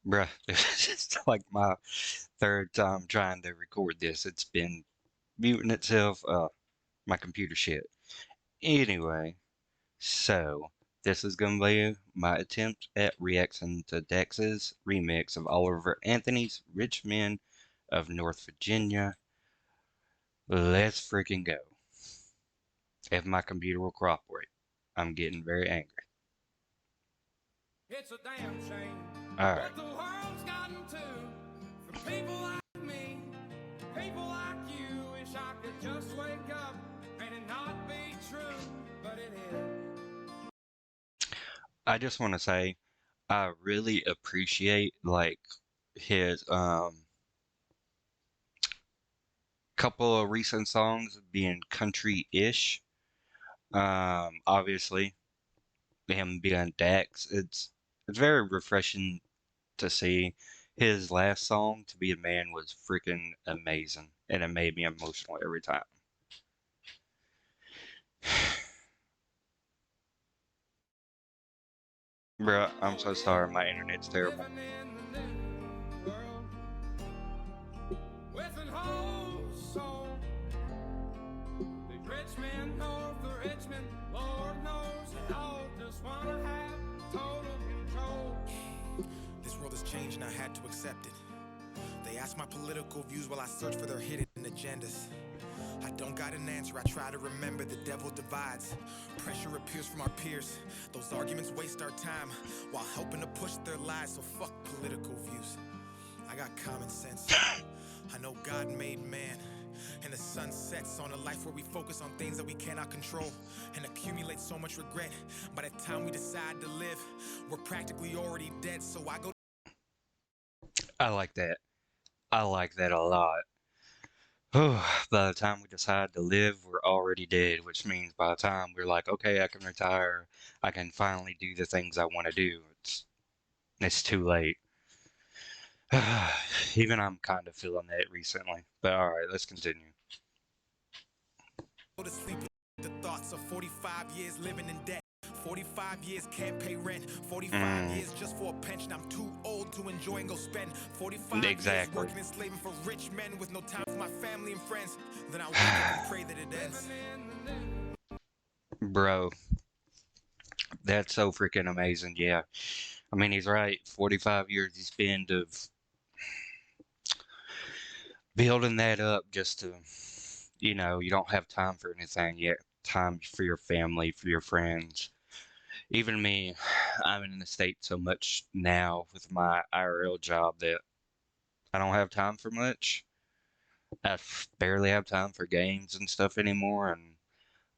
Bruh, it's like my third time trying to record this. It's been muting itself. My computer shit. Anyway, so this is gonna be my attempt at reacting to Dex's remix of Oliver Anthony's Richmond of North Virginia. Let's freaking go. If my computer will cooperate. I'm getting very angry. It's a damn shame Alright. what the world's gotten to for people like me, people like you. Wish I could just wake up and it not be true, but it is. I just want to say I really appreciate like his couple of recent songs being country-ish. Obviously him being Dax, it's very refreshing to see. His last song, To Be a Man, was freaking amazing, and it made me emotional every time. Bruh, I'm so sorry, my internet's terrible. Living in the new world with an whole soul. The rich man knows the rich man, Lord knows they all just wanna have total control. This world has changed and I had to accept it. They ask my political views while I search for their hidden agendas. I don't got an answer, I try to remember the devil divides. Pressure appears from our peers. Those arguments waste our time while helping to push their lies, so fuck political views. I got common sense. I know God made man, and the sun sets on a life where we focus on things that we cannot control and accumulate so much regret. By the time we decide to live, we're practically already dead, so I go. I like that. I like that a lot. By the time we decide to live, we're already dead, which means by the time we're like, okay, I can retire, I can finally do the things I want to do. It's too late. Even I'm kind of feeling that recently. But all right, let's continue. To sleep with the thoughts of 45 years living in debt. 45 years can't pay rent. 45 years just for a pension. I'm too old to enjoy and go spend 45 years Exactly. working and slaving for rich men with no time for my family and friends. Then I wake up and pray that it ends. Bro, that's so freaking amazing. Yeah. I mean, he's right. 45 years he spent of building that up just to, you don't have time for anything yet. Time for your family, for your friends. Even me, I'm in the state so much now with my IRL job that I don't have time for much. Barely have time for games and stuff anymore, and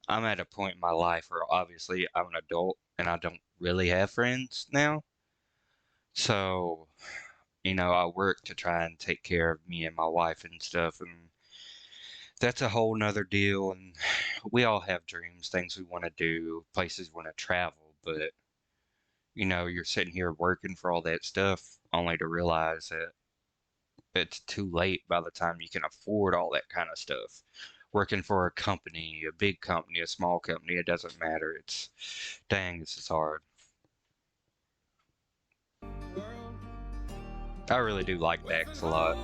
I'm at a point in my life where obviously I'm an adult and I don't really have friends now. So, I work to try and take care of me and my wife and stuff, and that's a whole nother deal. And we all have dreams, things we want to do, places we want to travel, but you're sitting here working for all that stuff only to realize that it's too late by the time you can afford all that kind of stuff. Working for a company, a big company, a small company, it doesn't matter. Dang, this is hard. I really do like Dax a lot.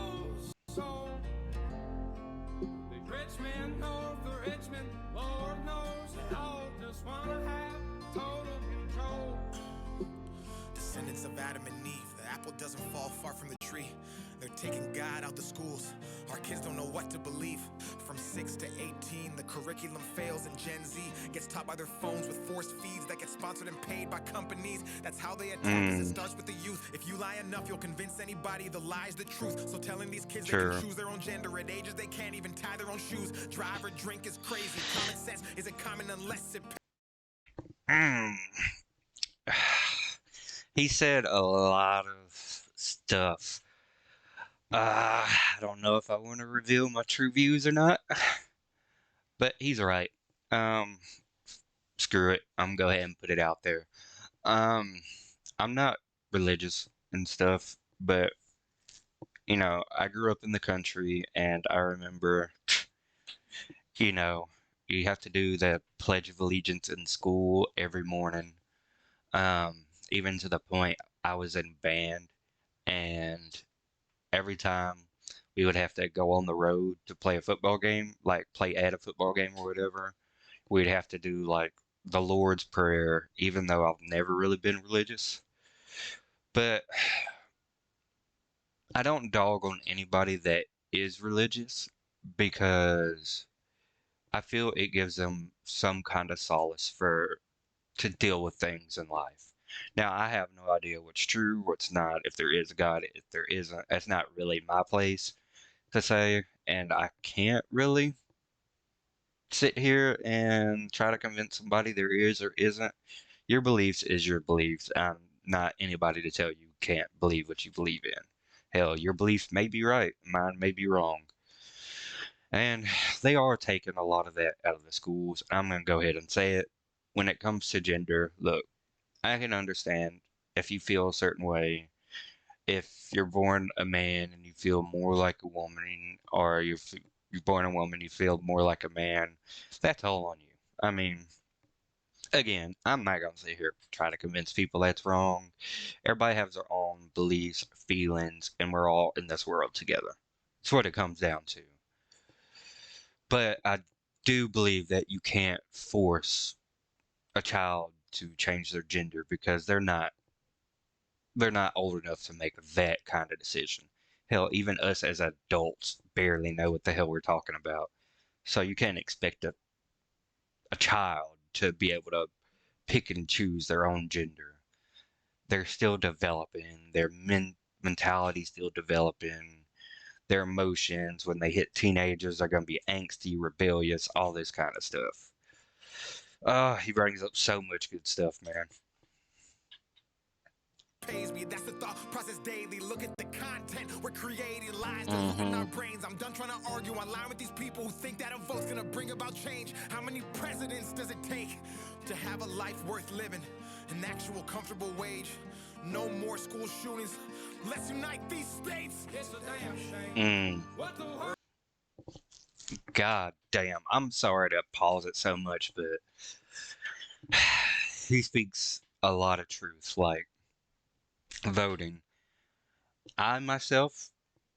Descendants of Adam and Eve, the apple doesn't fall far from the tree. They're taking God out the schools. Our kids don't know what to believe. From 6 to 18, the curriculum fails, and Gen Z gets taught by their phones with forced feeds that get sponsored and paid by companies. That's how they attack us. It starts with the youth. If you lie enough, you'll convince anybody the lie's the truth. So telling these kids they can choose their own gender at ages they can't even tie their own shoes. Drive or drink is crazy. Common sense isn't common unless it. He said a lot of stuff. I don't know if I want to reveal my true views or not, but he's right. Screw it. I'm gonna go ahead and put it out there. Um, I'm not religious and stuff, but I grew up in the country, and I remember, you know, you have to do the Pledge of Allegiance in school every morning. Even to the point I was in band and every time we would have to go on the road to play a football game, like play at a football game or whatever, we'd have to do like the Lord's Prayer, even though I've never really been religious. But I don't dog on anybody that is religious because I feel it gives them some kind of solace for to deal with things in life. Now, I have no idea what's true, what's not, if there is a God, if there isn't. That's not really my place to say, and I can't really sit here and try to convince somebody there is or isn't. Your beliefs is your beliefs. I'm not anybody to tell you can't believe what you believe in. Hell, your beliefs may be right, mine may be wrong. And they are taking a lot of that out of the schools. I'm going to go ahead and say it. When it comes to gender, look, I can understand if you feel a certain way. If you're born a man and you feel more like a woman, or you're born a woman, you feel more like a man, that's all on you. I mean, again, I'm not gonna sit here and try to convince people that's wrong. Everybody has their own beliefs, feelings, and we're all in this world together. That's what it comes down to. But I do believe that you can't force a child to change their gender because they're not old enough to make that kind of decision. Hell, even us as adults barely know what the hell we're talking about. So you can't expect a child to be able to pick and choose their own gender. They're still developing, their mentality still developing, their emotions when they hit teenagers are going to be angsty, rebellious, all this kind of stuff. He brings up so much good stuff, man. Pays me, that's the thought process daily. Look at the content we're creating, lies diluting our Mm-hmm. brains. I'm done trying to argue online with these people who think that a vote's gonna bring about change. How many presidents does it take to have a life worth living? An actual comfortable wage. No more school shootings. Let's unite these states. It's a damn shame. Mm. What the world? God damn. I'm sorry to pause it so much, but he speaks a lot of truth, like voting. I myself,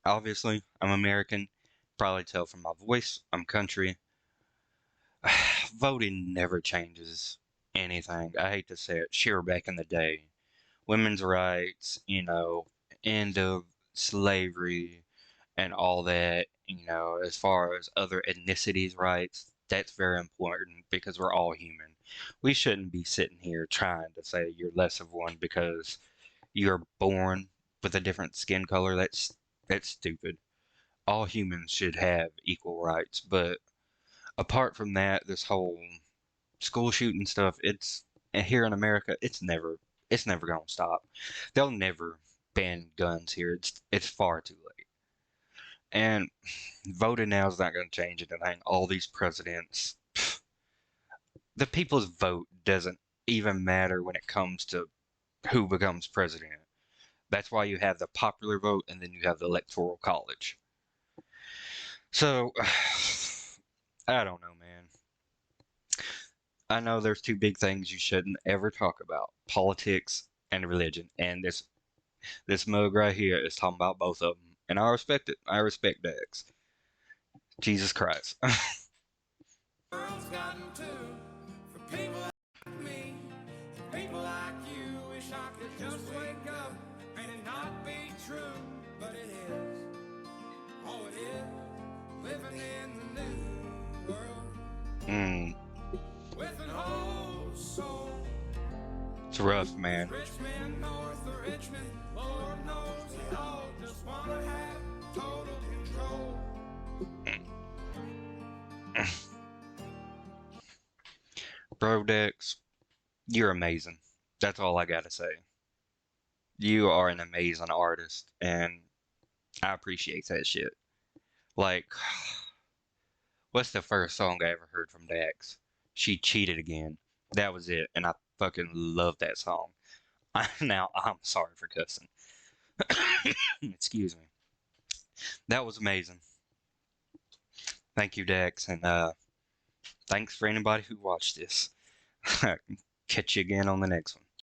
obviously, I'm American. Probably tell from my voice, I'm country. Voting never changes anything. I hate to say it. Sure, back in the day, women's rights, end of slavery and all that, as far as other ethnicities' rights, that's very important because we're all human. We shouldn't be sitting here trying to say you're less of one because you're born with a different skin color. That's stupid. All humans should have equal rights, but apart from that, this whole school shooting stuff, it's here in America, it's never gonna stop. They'll never ban guns here. It's far too late. And voting now is not gonna change anything. All these presidents, the people's vote doesn't even matter when it comes to who becomes president. That's why you have the popular vote and then you have the electoral college. So I don't know, man. I know there's two big things you shouldn't ever talk about: politics and religion. And this mug right here is talking about both of them, and I respect it. I respect Dex. Jesus Christ. World's gotten to for people like me, people like you. Wish I could just wake up and it not be true, but it is. Oh, it is. Living in the new world Mm, with an whole soul. it's rough, man. Richmond, north of Richmond, Lord knows they all just wanna have total control. Bro, Dex, you're amazing. That's all I gotta say. You are an amazing artist, and I appreciate that shit. Like, what's the first song I ever heard from Dax? She Cheated Again. That was it, and I fucking love that song. Now, I'm sorry for cussing. Excuse me. That was amazing. Thank you, Dex, and thanks for anybody who watched this. Catch you again on the next one.